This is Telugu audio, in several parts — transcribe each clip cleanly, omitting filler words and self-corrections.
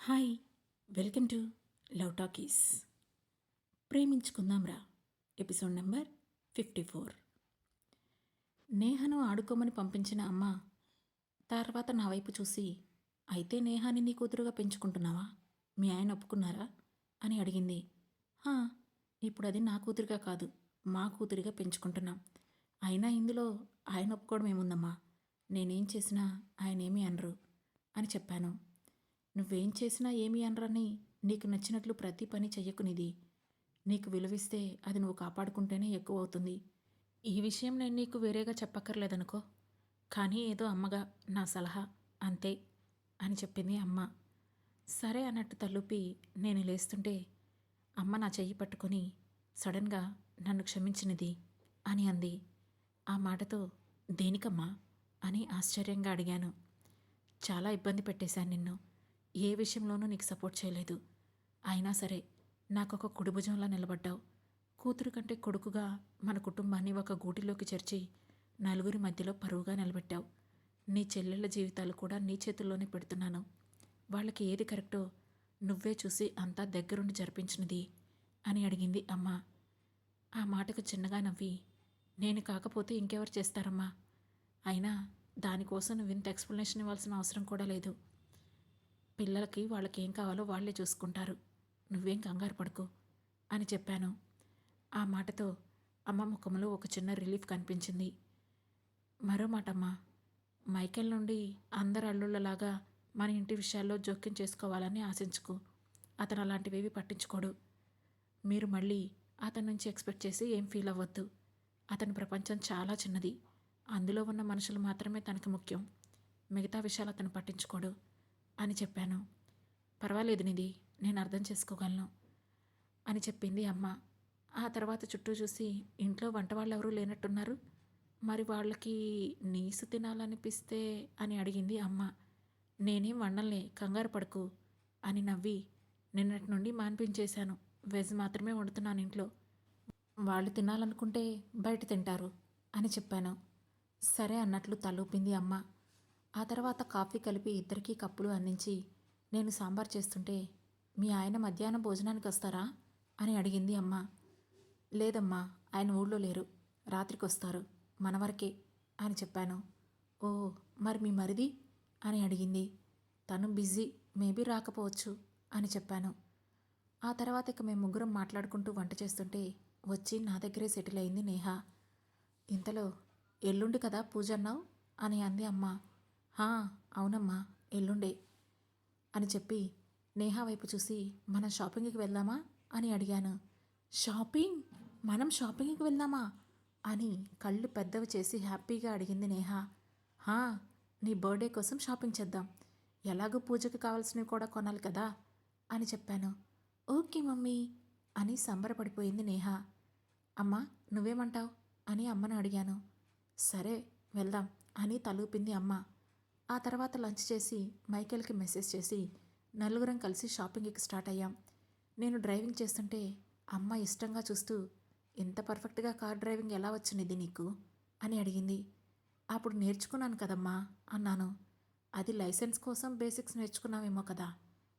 Hi, welcome to love talkies. Preminchukundam Raa episode number 54. నేహను ఆడుకోమని పంపించిన అమ్మ తర్వాత నా వైపు చూసి, అయితే నేహాని నీ కూతురుగా పెంచుకుంటున్నావా? మీ ఆయన ఒప్పుకున్నారా అని అడిగింది. హా, ఇప్పుడు అది నా కూతురుగా కాదు, మా కూతురిగా పెంచుకుంటున్నాం. అయినా ఇందులో ఆయన ఒప్పుకోవడం ఏముందమ్మా? నేనేం చేసినా ఆయన ఏమీ అనరు అని చెప్పాను. నువ్వేం చేసినా ఏమీ అనరని నీకు నచ్చినట్లు ప్రతి పని చెయ్యకునిది. నీకు విలువిస్తే అది నువ్వు కాపాడుకుంటేనే ఎక్కువ అవుతుంది. ఈ విషయం నేను నీకు వేరేగా చెప్పక్కర్లేదనుకో, కానీ ఏదో అమ్మగా నా సలహా అంతే అని చెప్పింది అమ్మ. సరే అన్నట్టు తలూపి నేను లేస్తుంటే అమ్మ నా చెయ్యి పట్టుకొని సడన్గా నన్ను క్షమించినది అని అంది. ఆ మాటతో దేనికమ్మా అని ఆశ్చర్యంగా అడిగాను. చాలా ఇబ్బంది పెట్టేశాను నిన్ను. ఏ విషయంలోనూ నీకు సపోర్ట్ చేయలేదు. అయినా సరే నాకొక కుడిభుజంలా నిలబడ్డావు. కూతురు కంటే కొడుకుగా మన కుటుంబాన్ని ఒక గూటిలోకి చేర్చి నలుగురి మధ్యలో పరువుగా నిలబెట్టావు. నీ చెల్లెళ్ళ జీవితాలు కూడా నీ చేతుల్లోనే పెడుతున్నాను. వాళ్ళకి ఏది కరెక్టో నువ్వే చూసి అంతా దగ్గరుండి జరిపించినది అని అడిగింది అమ్మ. ఆ మాటకు చిన్నగా నవ్వి, నేను కాకపోతే ఇంకెవరు చేస్తారమ్మా? అయినా దానికోసం నువ్వు ఇంత ఎక్స్ప్లెనేషన్ ఇవ్వాల్సిన అవసరం కూడా లేదు. పిల్లలకి వాళ్ళకేం కావాలో వాళ్లే చూసుకుంటారు. నువ్వేం కంగారు పడుకో అని చెప్పాను. ఆ మాటతో అమ్మ ముఖంలో ఒక చిన్న రిలీఫ్ కనిపించింది. మరో మాటమ్మా, మైకేల్ నుండి అందరు అల్లుళ్ళలాగా మన ఇంటి విషయాల్లో జోక్యం చేసుకోవాలని ఆశించుకో. అతను అలాంటివేవి పట్టించుకోడు. మీరు మళ్ళీ అతని నుంచి ఎక్స్పెక్ట్ చేసి ఏం ఫీల్ అవ్వద్దు. అతని ప్రపంచం చాలా చిన్నది. అందులో ఉన్న మనుషులు మాత్రమే తనకు ముఖ్యం. మిగతా విషయాలు అతను పట్టించుకోడు అని చెప్పాను. పర్వాలేదు నిధి, నేను అర్థం చేసుకోగలను అని చెప్పింది అమ్మ. ఆ తర్వాత చుట్టూ చూసి, ఇంట్లో వంట వాళ్ళు ఎవరూ లేనట్టున్నారు, మరి వాళ్ళకి నీసు తినాలనిపిస్తే అని అడిగింది అమ్మ. నేనేం వండలే, కంగారు పడకు అని నవ్వి, నిన్నటి నుండి మాన్పించేశాను. వెజ్ మాత్రమే వండుతున్నాను ఇంట్లో. వాళ్ళు తినాలనుకుంటే బయట తింటారు అని చెప్పాను. సరే అన్నట్లు తలూపింది అమ్మ. ఆ తర్వాత కాఫీ కలిపి ఇద్దరికీ కప్పులు అందించి నేను సాంబార్ చేస్తుంటే, మీ ఆయన మధ్యాహ్నం భోజనానికి వస్తారా అని అడిగింది అమ్మ. లేదమ్మా, ఆయన ఊళ్ళో లేరు, రాత్రికి వస్తారు, మన వరకే అని చెప్పాను. ఓ, మరి మీ మరిది అని అడిగింది. తను బిజీ, మేబీ రాకపోవచ్చు అని చెప్పాను. ఆ తర్వాత ఇక మేము ముగ్గురం మాట్లాడుకుంటూ వంట చేస్తుంటే వచ్చి నా దగ్గరే సెటిల్ అయింది నేహ. ఇంతలో ఎల్లుండి కదా పూజ అన్నావు అని అంది అమ్మ. హా, అవునమ్మా, ఎల్లుండే అని చెప్పి నేహా వైపు చూసి, మనం షాపింగ్కి వెళ్దామా అని అడిగాను. షాపింగ్? మనం షాపింగ్కి వెళ్దామా అని కళ్ళు పెద్దవి చేసి హ్యాపీగా అడిగింది నేహా. హా, నీ బర్త్డే కోసం షాపింగ్ చేద్దాం. ఎలాగో పూజకి కావాల్సినవి కూడా కొనాలి కదా అని చెప్పాను. ఓకే మమ్మీ అని సంబరపడిపోయింది నేహా. అమ్మా, నువ్వేమంటావు అని అమ్మను అడిగాను. సరే వెళ్దాం అని తలూపింది అమ్మ. ఆ తర్వాత లంచ్ చేసి మైకేల్కి మెసేజ్ చేసి నలుగురం కలిసి షాపింగ్కి స్టార్ట్ అయ్యాం. నేను డ్రైవింగ్ చేస్తుంటే అమ్మ ఇష్టంగా చూస్తూ, ఇంత పర్ఫెక్ట్గా కార్ డ్రైవింగ్ ఎలా వచ్చింది నీకు అని అడిగింది. అప్పుడు నేర్చుకున్నాను కదమ్మా అన్నాను. అది లైసెన్స్ కోసం బేసిక్స్ నేర్చుకున్నావేమో కదా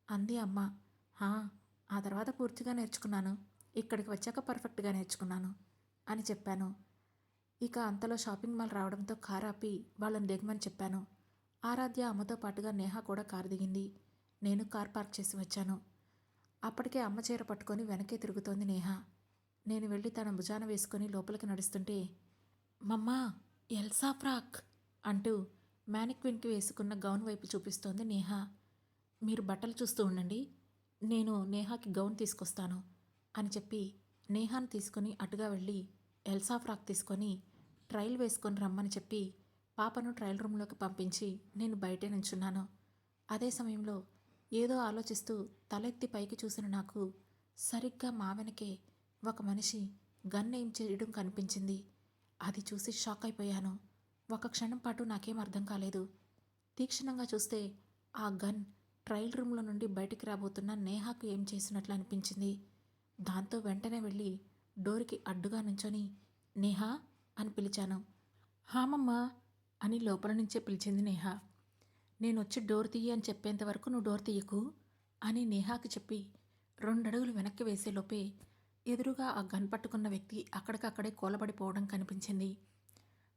అంది అమ్మ. హా, ఆ తర్వాత పూర్తిగా నేర్చుకున్నాను. ఇక్కడికి వచ్చాక పర్ఫెక్ట్గా నేర్చుకున్నాను అని చెప్పాను. ఇక అంతలో షాపింగ్ మాల్ రావడంతో కార్ ఆపి వాళ్ళని దిగమని చెప్పాను. ఆరాధ్య అమ్మతో పాటుగా నేహ కూడా కారు దిగింది. నేను కార్ పార్క్ చేసి వచ్చాను. అప్పటికే అమ్మ చీర పట్టుకొని వెనకే తిరుగుతోంది నేహ. నేను వెళ్ళి తన భుజాన వేసుకొని లోపలికి నడుస్తుంటే, మమ్మా, ఎల్సా ఫ్రాక్ అంటూ మ్యానిక్విన్కి వేసుకున్న గౌన్ వైపు చూపిస్తోంది నేహ. మీరు బట్టలు చూస్తూ ఉండండి, నేను నేహాకి గౌన్ తీసుకొస్తాను అని చెప్పి నేహాను తీసుకుని అటుగా వెళ్ళి ఎల్సా ఫ్రాక్ తీసుకొని ట్రయల్ వేసుకొని రమ్మని చెప్పి పాపను ట్రయల్ రూమ్లోకి పంపించి నేను బయటే నుంచున్నాను. అదే సమయంలో ఏదో ఆలోచిస్తూ తలెత్తి పైకి చూసిన నాకు సరిగ్గా మా వెనకే ఒక మనిషి గన్ ఏం చేయడం కనిపించింది. అది చూసి షాక్ అయిపోయాను. ఒక క్షణం పాటు నాకేం అర్థం కాలేదు. తీక్షణంగా చూస్తే ఆ గన్ ట్రయల్ రూమ్లో నుండి బయటికి రాబోతున్న నేహాకు ఏం చేసినట్లు అనిపించింది. దాంతో వెంటనే వెళ్ళి డోర్కి అడ్డుగా నుంచొని నేహా అని పిలిచాను. హామమ్మా అని లోపల నుంచే పిలిచింది నేహ. నేనొచ్చి డోర్ తీయి అని చెప్పేంత వరకు నువ్వు డోర్ తీయకు అని నేహాకి చెప్పి 2 అడుగులు వెనక్కి వేసేలోపే ఎదురుగా ఆ గన్ పట్టుకున్న వ్యక్తి అక్కడికక్కడే కూలబడిపోవడం కనిపించింది.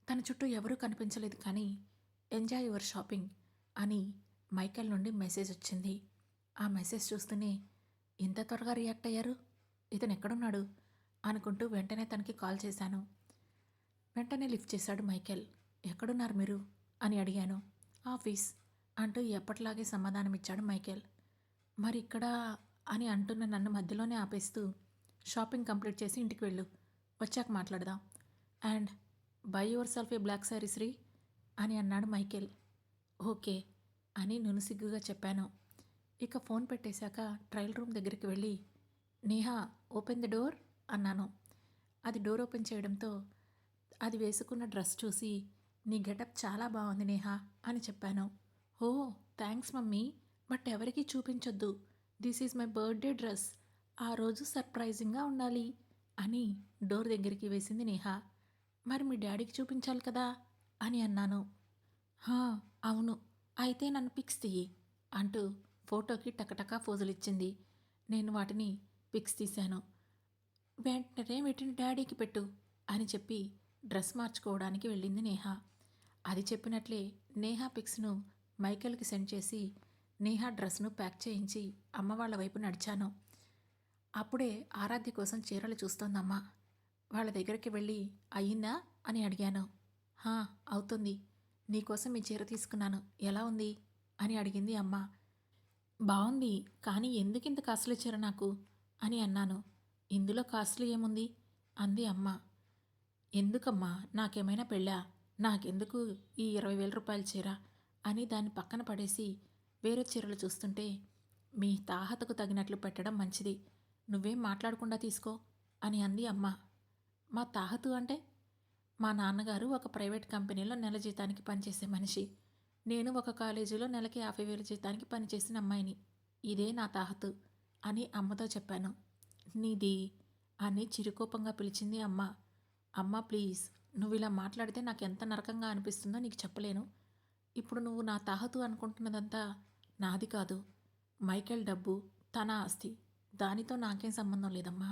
తన చుట్టూ ఎవరూ కనిపించలేదు కానీ ఎంజాయ్ యువర్ షాపింగ్ అని మైకేల్ నుండి మెసేజ్ వచ్చింది. ఆ మెసేజ్ చూస్తూనే ఇంత త్వరగా రియాక్ట్ అయ్యారు, ఇతను ఎక్కడున్నాడు అనుకుంటూ వెంటనే తనకి కాల్ చేశాను. వెంటనే లిఫ్ట్ చేశాడు మైకేల్. ఎక్కడున్నారు మీరు అని అడిగాను. ఆఫీస్ అంటూ ఎప్పటిలాగే సమాధానమిచ్చాడు మైకేల్. మరి ఇక్కడ అని అంటున్న నన్ను మధ్యలోనే ఆపేస్తూ షాపింగ్ కంప్లీట్ చేసి ఇంటికి వెళ్ళు, వచ్చాక మాట్లాడదాం. And buy yourself a black sari శ్రీ అని అన్నాడు మైకేల్. ఓకే అని నునుసిగ్గుగా చెప్పాను. ఇక ఫోన్ పెట్టేశాక ట్రయల్ రూమ్ దగ్గరికి వెళ్ళి నేహా ఓపెన్ ది డోర్ అన్నాను. అది డోర్ ఓపెన్ చేయడంతో అది వేసుకున్న డ్రెస్ చూసి నీ గెటప్ చాలా బాగుంది నేహా అని చెప్పాను. ఓ థ్యాంక్స్ మమ్మీ, బట్ ఎవరికీ చూపించొద్దు, this is my birthday dress, ఆ రోజు సర్ప్రైజింగ్గా ఉండాలి అని డోర్ దగ్గరికి వేసింది నేహా. మరి మీ డాడీకి చూపించాలి కదా అని అన్నాను. హా అవును, అయితే నన్ను పిక్స్ తీయి అంటూ ఫోటోకి టకటకా ఫోజులిచ్చింది. నేను వాటిని పిక్స్ తీశాను. వెంటనే వీటిని డాడీకి పెట్టు అని చెప్పి డ్రెస్ మార్చుకోవడానికి వెళ్ళింది నేహా. అది చెప్పినట్లే నేహా పిక్స్ను మైకేల్కి సెండ్ చేసి నేహా డ్రెస్ను ప్యాక్ చేయించి అమ్మ వాళ్ళ వైపు నడిచాను. అప్పుడే ఆరాధ్య కోసం చీరలు చూస్తోందమ్మా. వాళ్ళ దగ్గరికి వెళ్ళి అయ్యిందా అని అడిగాను. హా అవుతుంది, నీకోసం ఈ చీర తీసుకున్నాను, ఎలా ఉంది అని అడిగింది అమ్మ. బాగుంది, కానీ ఎందుకింత కాస్ట్లీ చీర నాకు అని అన్నాను. ఇందులో కాస్ట్లీ ఏముంది అంది అమ్మ. ఎందుకమ్మా, నాకేమైనా పెళ్ళా, నాకెందుకు ఈ 20,000 రూపాయల చీర అని దాన్ని పక్కన పడేసి వేరే చీరలు చూస్తుంటే, మీ తాహతకు తగినట్లు పెట్టడం మంచిది, నువ్వేం మాట్లాడకుండా తీసుకో అని అంది అమ్మ. మా తాహతు అంటే? మా నాన్నగారు ఒక ప్రైవేట్ కంపెనీలో నెల జీతానికి పనిచేసే మనిషి, నేను ఒక కాలేజీలో నెలకి 50,000 జీతానికి పనిచేసిన అమ్మాయిని, ఇదే నా తాహతు అని అమ్మతో చెప్పాను. నీది అని చిరుకోపంగా పిలిచింది అమ్మ. అమ్మ ప్లీజ్, నువ్వు ఇలా మాట్లాడితే నాకు ఎంత నరకంగా అనిపిస్తుందో నీకు చెప్పలేను. ఇప్పుడు నువ్వు నా తాహతు అనుకుంటున్నదంతా నాది కాదు, మైకేల్ డబ్బు, తన ఆస్తి, దానితో నాకేం సంబంధం లేదమ్మా.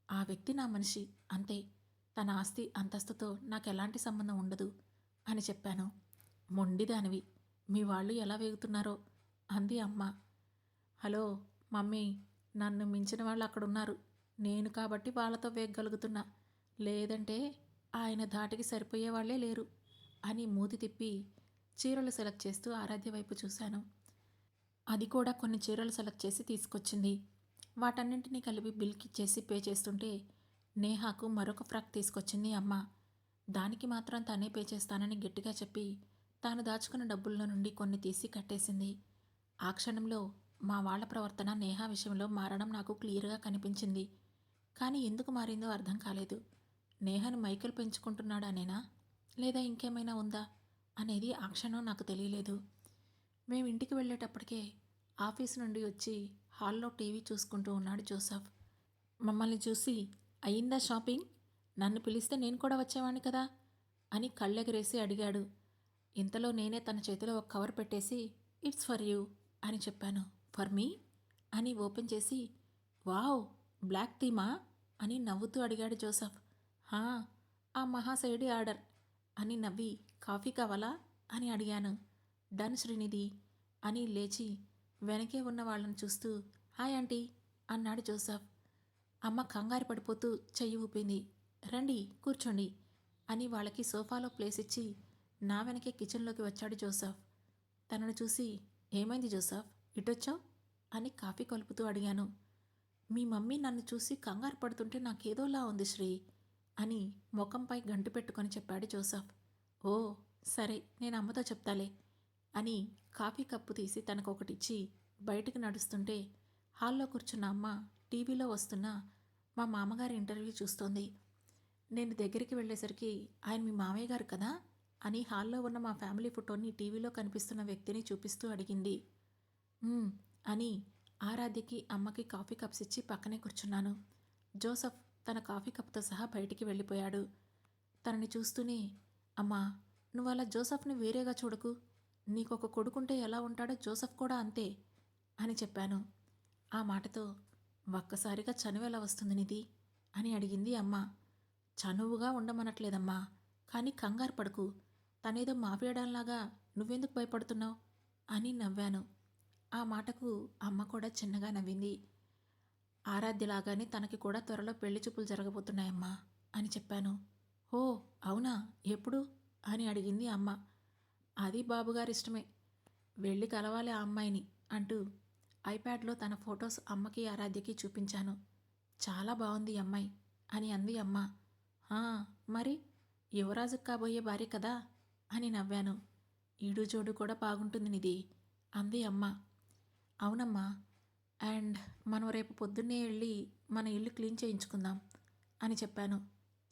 ఆ వ్యక్తి నా మనిషి అంతే, తన ఆస్తి అంతస్తుతో నాకు ఎలాంటి సంబంధం ఉండదు అని చెప్పాను. మొండిదానివి, మీ వాళ్ళు ఎలా వేగుతున్నారో అంది అమ్మ. హలో మమ్మీ, నన్ను మించిన వాళ్ళు అక్కడున్నారు, నేను కాబట్టి వాళ్ళతో వేగగలుగుతున్నా, లేదంటే ఆయన ధాటికి సరిపోయే వాళ్ళే లేరు అని మూతి తిప్పి చీరలు సెలెక్ట్ చేస్తూ ఆరాధ్య వైపు చూశాను. అది కూడా కొన్ని చీరలు సెలెక్ట్ చేసి తీసుకొచ్చింది. వాటన్నింటినీ కలిపి బిల్కిచ్చేసి పే చేస్తుంటే నేహాకు మరొక ఫ్రాక్ తీసుకొచ్చింది అమ్మ. దానికి మాత్రం తనే పే చేస్తానని గట్టిగా చెప్పి తాను దాచుకున్న డబ్బుల్లో నుండి కొన్ని తీసి కట్టేసింది. ఆ క్షణంలో మా వాళ్ళ ప్రవర్తన నేహా విషయంలో మారడం నాకు క్లియర్గా కనిపించింది. కానీ ఎందుకు మారిందో అర్థం కాలేదు. నేహాను మైకేల్ పెంచుకుంటున్నాడానేనా, లేదా ఇంకేమైనా ఉందా అనేది ఆ క్షణం నాకు తెలియలేదు. మేము ఇంటికి వెళ్ళేటప్పటికే ఆఫీస్ నుండి వచ్చి హాల్లో టీవీ చూసుకుంటూ ఉన్నాడు జోసఫ్. మమ్మల్ని చూసి అయిందా షాపింగ్, నన్ను పిలిస్తే నేను కూడా వచ్చేవాణ్ణి కదా అని కళ్ళెగరేసి అడిగాడు. ఇంతలో నేనే తన చేతిలో ఒక కవర్ పెట్టేసి ఇట్స్ ఫర్ యూ అని చెప్పాను. ఫర్ మీ అని ఓపెన్ చేసి వావ్ బ్లాక్ థీమా అని నవ్వుతూ అడిగాడు జోసఫ్. హా, ఆ మహాశయుడి ఆర్డర్ అని నవ్వి కాఫీ కావాలా అని అడిగాను. డన్ శ్రీనిధి అని లేచి వెనకే ఉన్న వాళ్ళని చూస్తూ హాయ్ ఆంటీ అన్నాడు జోసఫ్. అమ్మ కంగారు పడిపోతూ చెయ్యి ఊపింది. రండి కూర్చోండి అని వాళ్ళకి సోఫాలో ప్లేస్ ఇచ్చి నా వెనకే కిచెన్లోకి వచ్చాడు జోసఫ్. తనను చూసి ఏమైంది జోసఫ్, ఇటొచ్చావు అని కాఫీ కలుపుతూ అడిగాను. మీ మమ్మీ నన్ను చూసి కంగారు పడుతుంటే నాకేదోలా ఉంది శ్రీ అని ముఖంపై గంటు పెట్టుకొని చెప్పాడు జోసఫ్. ఓ సరే, నేను అమ్మతో చెప్తాలే అని కాఫీ కప్పు తీసి తనకొకటిచ్చి బయటకు నడుస్తుంటే హాల్లో కూర్చున్న అమ్మ టీవీలో వస్తున్న మా మామగారి ఇంటర్వ్యూ చూస్తోంది. నేను దగ్గరికి వెళ్ళేసరికి ఆయన మీ మామయ్య గారు కదా అని హాల్లో ఉన్న మా ఫ్యామిలీ ఫోటోని టీవీలో కనిపిస్తున్న వ్యక్తిని చూపిస్తూ అడిగింది. అని ఆరాధ్యకి అమ్మకి కాఫీ కప్స్ ఇచ్చి పక్కనే కూర్చున్నాను. జోసఫ్ తన కాఫీ కప్తో సహా బయటికి వెళ్ళిపోయాడు. తనని చూస్తూనే అమ్మా, నువ్వు అలా జోసఫ్ని వేరేగా చూడకు, నీకొక కొడుకుంటే ఎలా ఉంటాడో జోసఫ్ కూడా అంతే అని చెప్పాను. ఆ మాటతో ఒక్కసారిగా చనువు ఎలా వస్తుంది నిధి అని అడిగింది అమ్మ. చనువుగా ఉండమనట్లేదమ్మా, కానీ కంగారు పడకు. తనేదో మాఫియాడాన్లాగా నువ్వెందుకు భయపడుతున్నావు అని నవ్వాను. ఆ మాటకు అమ్మ కూడా చిన్నగా నవ్వింది. ఆరాధ్యలాగానే తనకి కూడా త్వరలో పెళ్లి చూపులు జరగబోతున్నాయమ్మా అని చెప్పాను. ఓ అవునా, ఎప్పుడు అని అడిగింది అమ్మ. అది బాబుగారిష్టమే, వెళ్ళి కలవాలి ఆ అమ్మాయిని అంటూ ఐప్యాడ్లో తన ఫొటోస్ అమ్మకి ఆరాధ్యకి చూపించాను. చాలా బాగుంది ఈ అమ్మాయి అని అంది అమ్మ. "ఆ, మరి యువరాజుకు కాబోయే భార్య కదా అని నవ్వాను. ఈడు జోడు కూడా బాగుంటుంది నిధి అంది అమ్మ. అవునమ్మా, అండ్ మనం రేపు పొద్దున్నే వెళ్ళి మన ఇల్లు క్లీన్ చేయించుకుందాం అని చెప్పాను.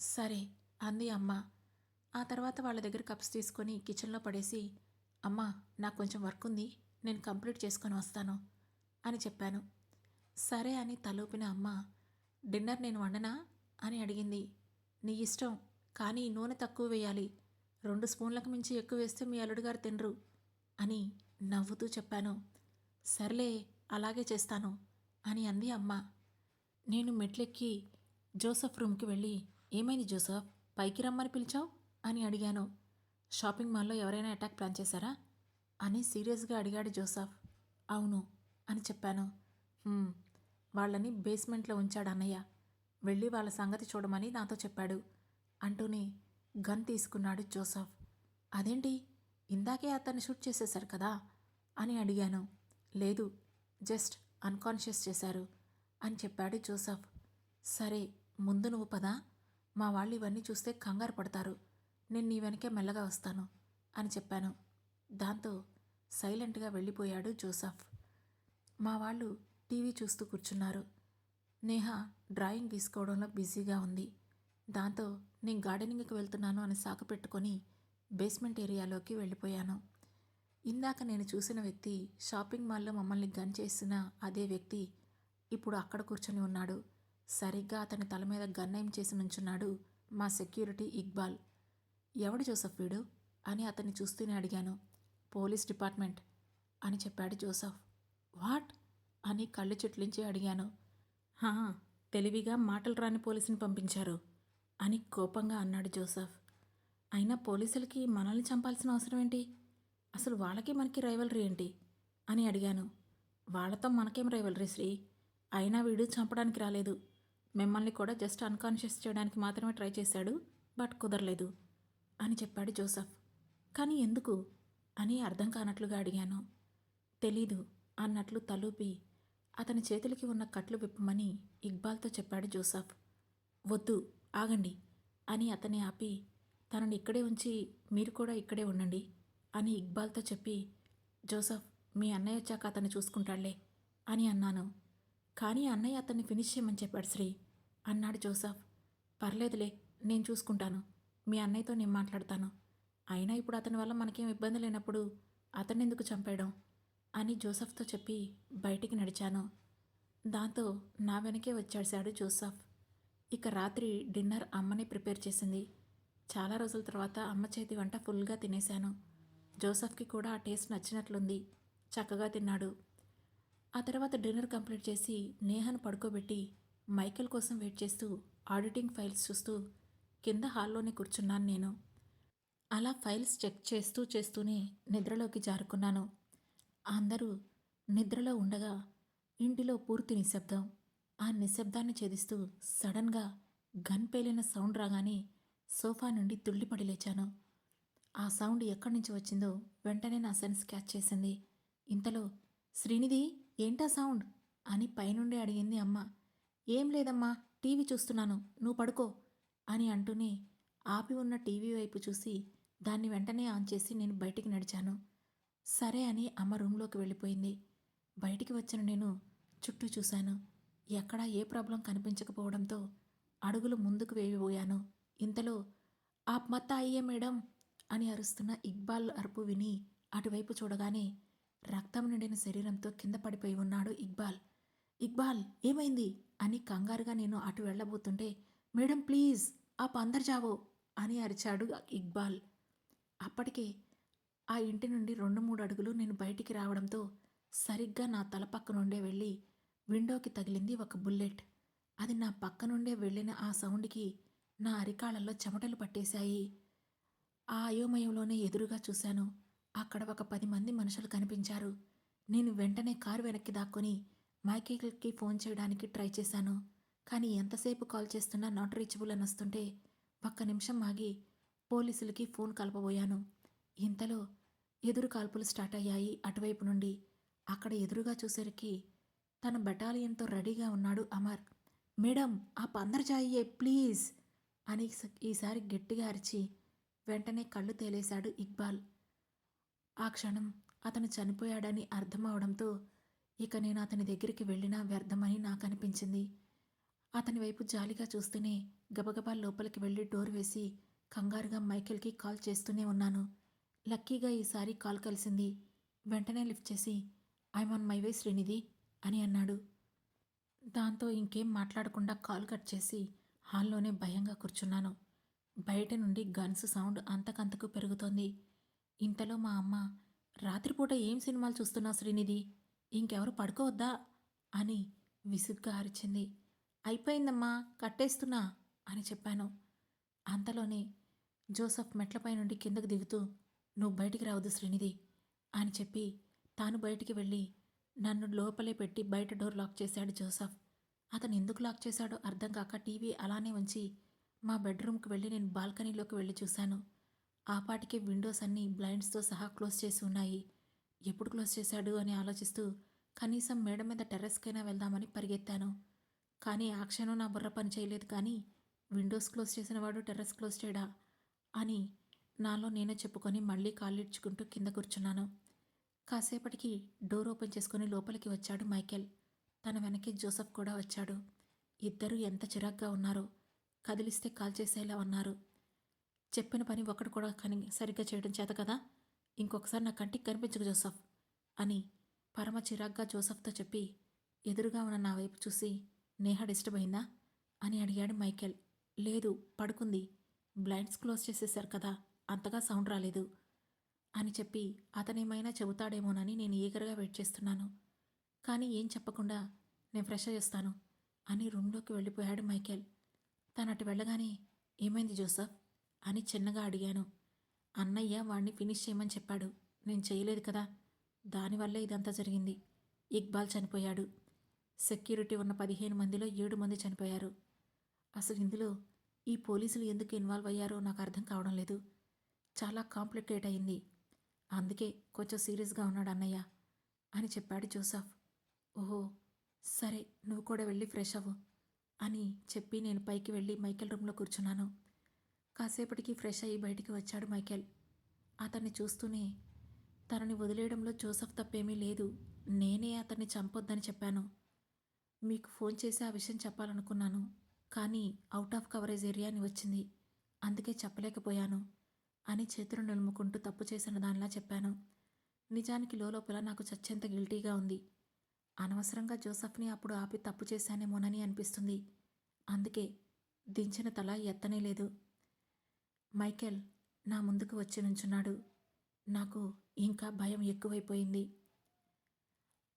సరే అంది అమ్మ. ఆ తర్వాత వాళ్ళ దగ్గర కప్స్ తీసుకొని కిచెన్లో పడేసి, అమ్మా నాకు కొంచెం వర్క్ ఉంది, నేను కంప్లీట్ చేసుకొని వస్తాను అని చెప్పాను. సరే అని తలూపిన అమ్మ, డిన్నర్ నేను వండనా అని అడిగింది. నీ ఇష్టం, కానీ నూనె తక్కువ వేయాలి, 2 స్పూన్లకు మించి ఎక్కువ వేస్తే మీ అల్లుడుగారు తినరు అని నవ్వుతూ చెప్పాను. సర్లే, అలాగే చేస్తాను అని అంది అమ్మ. నేను మెట్లెక్కి జోసఫ్ రూమ్కి వెళ్ళి, ఏమైంది జోసఫ్, పైకి రమ్మని పిలిచావు అని అడిగాను. షాపింగ్ మాల్లో ఎవరైనా అటాక్ ప్లాన్ చేశారా అని సీరియస్గా అడిగాడు జోసఫ్. అవును అని చెప్పాను. వాళ్ళని బేస్మెంట్లో ఉంచాడు అన్నయ్య, వెళ్ళి వాళ్ళ సంగతి చూడమని నాతో చెప్పాడు అంటూనే గన్ తీసుకున్నాడు జోసఫ్. అదేంటి, ఇందాకే అతన్ని షూట్ చేసేశారు కదా అని అడిగాను. లేదు, జస్ట్ అన్కాన్షియస్ చేశారు అని చెప్పాడు జోసఫ్. సరే, ముందు నువ్వు పదా, మా వాళ్ళు ఇవన్నీ చూస్తే కంగారు పడతారు, నేను నీ వెనకే మెల్లగా వస్తాను అని చెప్పాను. దాంతో సైలెంట్గా వెళ్ళిపోయాడు జోసఫ్. మా వాళ్ళు టీవీ చూస్తూ కూర్చున్నారు. నేహ డ్రాయింగ్ గీసుకోవడంలో బిజీగా ఉంది. దాంతో నేను గార్డెనింగ్కి వెళ్తున్నాను అని సాకు పెట్టుకొని బేస్మెంట్ ఏరియాలోకి వెళ్ళిపోయాను. ఇందాక నేను చూసిన వ్యక్తి, షాపింగ్ మాల్లో మమ్మల్ని గన్ చేసిన అదే వ్యక్తి ఇప్పుడు అక్కడ కూర్చొని ఉన్నాడు. సరిగ్గా అతని తల మీద గన్ చేసి నుంచున్నాడు మా సెక్యూరిటీ ఇక్బాల్. ఎవడు జోసఫ్ వీడు అని అతన్ని చూస్తూనే అడిగాను. పోలీస్ డిపార్ట్మెంట్ అని చెప్పాడు జోసఫ్. వాట్ అని కళ్ళు చుట్లించి అడిగాను. హా, తెలివిగా మాటలు రాని పోలీసుని పంపించారు అని కోపంగా అన్నాడు జోసఫ్. అయినా పోలీసులకి మనల్ని చంపాల్సిన అవసరం ఏంటి, అసలు వాళ్ళకి మనకి రైవలరీ ఏంటి అని అడిగాను. వాళ్ళతో మనకేం రైవలరీ శ్రీ, అయినా వీడు చంపడానికి రాలేదు, మిమ్మల్ని కూడా జస్ట్ అన్కాన్షియస్ చేయడానికి మాత్రమే ట్రై చేశాడు, బట్ కుదరలేదు అని చెప్పాడు జోసఫ్. కానీ ఎందుకు అని అర్థం కానట్లుగా అడిగాను. తెలీదు అన్నట్లు తలూపి అతని చేతులకి ఉన్న కట్లు విప్పమని ఇక్బాల్తో చెప్పాడు జోసఫ్. వద్దు, ఆగండి అని అతన్ని ఆపి, తనని ఇక్కడే ఉంచి మీరు కూడా ఇక్కడే ఉండండి అని ఇక్బాల్తో చెప్పి, జోసఫ్ మీ అన్నయ్య వచ్చాక అతన్ని చూసుకుంటాడులే అని అన్నాను. కానీ అన్నయ్య అతన్ని ఫినిష్ చేయమని చెప్పాడు శ్రీ అన్నాడు జోసఫ్. పర్లేదులే, నేను చూసుకుంటాను, మీ అన్నయ్యతో నేను మాట్లాడతాను, అయినా ఇప్పుడు అతని వల్ల మనకేం ఇబ్బంది లేనప్పుడు అతన్ని ఎందుకు చంపేయడం అని జోసఫ్తో చెప్పి బయటికి నడిచాను. దాంతో నా వెనకే వచ్చేశాడు జోసఫ్. ఇక రాత్రి డిన్నర్ అమ్మనే ప్రిపేర్ చేసింది. చాలా రోజుల తర్వాత అమ్మ చేతి వంట ఫుల్గా తినేశాను. జోసఫ్కి కూడా ఆ టేస్ట్ నచ్చినట్లుంది, చక్కగా తిన్నాడు. ఆ తర్వాత డిన్నర్ కంప్లీట్ చేసి నేహను పడుకోబెట్టి మైకేల్ కోసం వెయిట్ చేస్తూ ఆడిటింగ్ ఫైల్స్ చూస్తూ కింద హాల్లోనే కూర్చున్నాను నేను. అలా ఫైల్స్ చెక్ చేస్తూనే నిద్రలోకి జారుకున్నాను. అందరూ నిద్రలో ఉండగా ఇంటిలో పూర్తి నిశ్శబ్దం. ఆ నిశ్శబ్దాన్ని ఛేదిస్తూ సడన్గా గన్ పేలిన సౌండ్ రాగానే సోఫా నుండి తుళ్ళిపడి లేచాను. ఆ సౌండ్ ఎక్కడి నుంచి వచ్చిందో వెంటనే నా సెన్స్ క్యాచ్ చేసింది. ఇంతలో శ్రీనిధి, ఏంటా సౌండ్ అని పైనుండి అడిగింది అమ్మ. ఏం లేదమ్మా, టీవీ చూస్తున్నాను, నువ్వు పడుకో అని అంటూనే ఆపి ఉన్న టీవీ వైపు చూసి దాన్ని వెంటనే ఆన్ చేసి నేను బయటికి నడిచాను. సరే అని అమ్మ రూమ్లోకి వెళ్ళిపోయింది. బయటికి వచ్చిన నేను చుట్టూ చూశాను. ఎక్కడా ఏ ప్రాబ్లం కనిపించకపోవడంతో అడుగులు ముందుకు వేయబోయాను. ఇంతలో ఆప్ మత్ ఆయియే మేడం అని అరుస్తున్న ఇక్బాల్ అరుపు విని అటువైపు చూడగానే రక్తం నిండిన శరీరంతో కింద పడిపోయి ఉన్నాడు ఇక్బాల్. ఇక్బాల్, ఏమైంది అని కంగారుగా నేను అటు వెళ్ళబోతుంటే, మేడం ప్లీజ్ ఆప్ అందర్ జావో అని అరిచాడు ఇక్బాల్. అప్పటికే ఆ ఇంటి నుండి 2-3 అడుగులు నేను బయటికి రావడంతో సరిగ్గా నా తల పక్క నుండే వెళ్ళి విండోకి తగిలింది ఒక బుల్లెట్. అది నా పక్క నుండే వెళ్ళిన ఆ సౌండ్‌కి నా అరికాళ్ళలో చెమటలు పట్టేశాయి. ఆ అయోమయంలోనే ఎదురుగా చూశాను. అక్కడ ఒక 10 మంది మనుషులు కనిపించారు. నేను వెంటనే కారు వెనక్కి దాక్కొని మైకేల్‌కి ఫోన్ చేయడానికి ట్రై చేశాను. కానీ ఎంతసేపు కాల్ చేస్తున్నా నాట్ రీచబుల్ అని వస్తుంటే ఒక్క నిమిషం ఆగి పోలీసులకి ఫోన్ కలపబోయాను. ఇంతలో ఎదురు కాల్పులు స్టార్ట్ అయ్యాయి అటువైపు నుండి. అక్కడ ఎదురుగా చూసేసరికి తన బెటాలియన్‌తో రెడీగా ఉన్నాడు అమర్. మేడం ఆప్ అందర్ జాయియే ప్లీజ్ అని ఈసారి గట్టిగా అరిచి వెంటనే కళ్ళు తేలేశాడు ఇక్బాల్. ఆ క్షణం అతను చనిపోయాడని అర్థమవడంతో ఇక నేను అతని దగ్గరికి వెళ్ళినా వ్యర్థమని నాకనిపించింది. అతని వైపు జాలిగా చూస్తూనే గబగబా లోపలికి వెళ్ళి డోర్ వేసి కంగారుగా మైకేల్కి కాల్ చేస్తూనే ఉన్నాను. లక్కీగా ఈసారి కాల్ కలిసింది. వెంటనే లిఫ్ట్ చేసి I'm on my way Srinidhi అని అన్నాడు. దాంతో ఇంకేం మాట్లాడకుండా కాల్ కట్ చేసి హాల్లోనే భయంగా కూర్చున్నాను. బయట నుండి గన్స్ సౌండ్ అంతకంతకు పెరుగుతోంది. ఇంతలో మా అమ్మ రాత్రిపూట ఏం సినిమాలు చూస్తున్నావు శ్రీనిధి, ఇంకెవరు పడుకోవద్దా అని విసుగ్గా అరిచింది. అయిపోయిందమ్మా కట్టేస్తున్నా అని చెప్పాను. అంతలోనే జోసఫ్ మెట్లపై నుండి కిందకు దిగుతూ నువ్వు బయటికి రావద్దు శ్రీనిధి అని చెప్పి తాను బయటికి వెళ్ళి నన్ను లోపలే పెట్టి బయట డోర్ లాక్ చేశాడు జోసఫ్. అతను ఎందుకు లాక్ చేశాడో అర్థం కాక టీవీ అలానే ఉంచి మా బెడ్రూమ్కి వెళ్ళి నేను బాల్కనీలోకి వెళ్ళి చూశాను. ఆ పాటికే విండోస్ అన్నీ బ్లైండ్స్తో సహా క్లోజ్ చేసి ఉన్నాయి. ఎప్పుడు క్లోజ్ చేశాడు అని ఆలోచిస్తూ కనీసం మేడ మీద టెర్రస్కైనా వెళ్దామని పరిగెత్తాను. కానీ ఆ క్షణం నా బుర్ర పని చేయలేదు. కానీ విండోస్ క్లోజ్ చేసిన వాడు టెర్రస్ క్లోజ్ చేయడా అని నాలో నేనే చెప్పుకొని మళ్ళీ కాళ్ళిడ్చుకుంటూ కింద కూర్చున్నాను. కాసేపటికి డోర్ ఓపెన్ చేసుకుని లోపలికి వచ్చాడు మైకేల్. తన వెనకే జోసఫ్ కూడా వచ్చాడు. ఇద్దరూ ఎంత చిరాగ్గా ఉన్నారో, కదిలిస్తే కాల్ చేసేలా ఉన్నారు. చెప్పిన పని ఒకడు కూడా సరిగ్గా చేయడం చేత కదా, ఇంకొకసారి నా కంటికి కనిపించకు జోసఫ్ అని పరమ చిరాగ్గా జోసఫ్తో చెప్పి ఎదురుగా ఉన్న నా వైపు చూసి నేహ డిస్టర్బ్ అయిందా అని అడిగాడు మైకేల్. లేదు పడుకుంది, బ్లైండ్స్ క్లోజ్ చేసేశారు కదా, అంతగా సౌండ్ రాలేదు అని చెప్పి అతనేమైనా చెబుతాడేమోనని నేను ఈగర్గా వెయిట్ చేస్తున్నాను. కానీ ఏం చెప్పకుండా నేను ఫ్రెష్ అయ్యేస్తాను అని రూమ్లోకి వెళ్ళిపోయాడు మైకేల్. తనటు వెళ్ళగానే ఏమైంది జోసఫ్ అని చిన్నగా అడిగాను. అన్నయ్య వాణ్ణి ఫినిష్ చేయమని చెప్పాడు, నేను చేయలేదు కదా, దానివల్లే ఇదంతా జరిగింది. ఇక్బాల్ చనిపోయాడు. సెక్యూరిటీ ఉన్న 15 మందిలో 7 మంది చనిపోయారు. అసలు ఇందులో ఈ పోలీసులు ఎందుకు ఇన్వాల్వ్ అయ్యారో నాకు అర్థం కావడం లేదు. చాలా కాంప్లికేట్ అయింది. అందుకే కొంచెం సీరియస్గా ఉన్నాడు అన్నయ్య అని చెప్పాడు జోసఫ్. ఓహో సరే, నువ్వు కూడా వెళ్ళి ఫ్రెష్ అవ్వు అని చెప్పి నేను పైకి వెళ్ళి మైకేల్ రూమ్లో కూర్చున్నాను. కాసేపటికి ఫ్రెష్ అయ్యి బయటికి వచ్చాడు మైకేల్. అతన్ని చూస్తూనే తనని వదిలేయడంలో జోసఫ్ తప్పేమీ లేదు, నేనే అతన్ని చంపొద్దని చెప్పాను. మీకు ఫోన్ చేసి ఆ విషయం చెప్పాలనుకున్నాను, కానీ అవుట్ ఆఫ్ కవరేజ్ ఏరియా అని వచ్చింది, అందుకే చెప్పలేకపోయాను అని చేతులు నిలుముకుంటూ తప్పు చేసిన దానిలా చెప్పాను. నిజానికి లోపల నాకు చచ్చేంత గిల్టీగా ఉంది. అనవసరంగా జోసఫ్ని అప్పుడు ఆపి తప్పు చేశానేమోనని అనిపిస్తుంది. అందుకే దించిన తల ఎత్తనే లేదు. మైకేల్ నా ముందుకు వచ్చి నుంచున్నాడు. నాకు ఇంకా భయం ఎక్కువైపోయింది.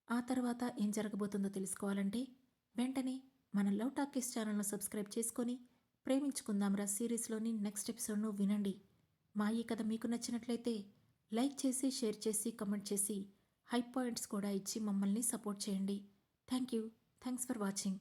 ఆ తర్వాత ఏం జరగబోతుందో తెలుసుకోవాలంటే వెంటనే మన లవ్ టాకీస్ ఛానల్ను సబ్స్క్రైబ్ చేసుకొని ప్రేమించుకుందాంరా సిరీస్లోని నెక్స్ట్ ఎపిసోడ్ను వినండి. మా ఈ కథ మీకు నచ్చినట్లయితే లైక్ చేసి, షేర్ చేసి, కమెంట్ చేసి, హై పాయింట్స్ కూడా ఇచ్చి మమ్మల్ని సపోర్ట్ చేయండి. Thank you. Thanks for watching.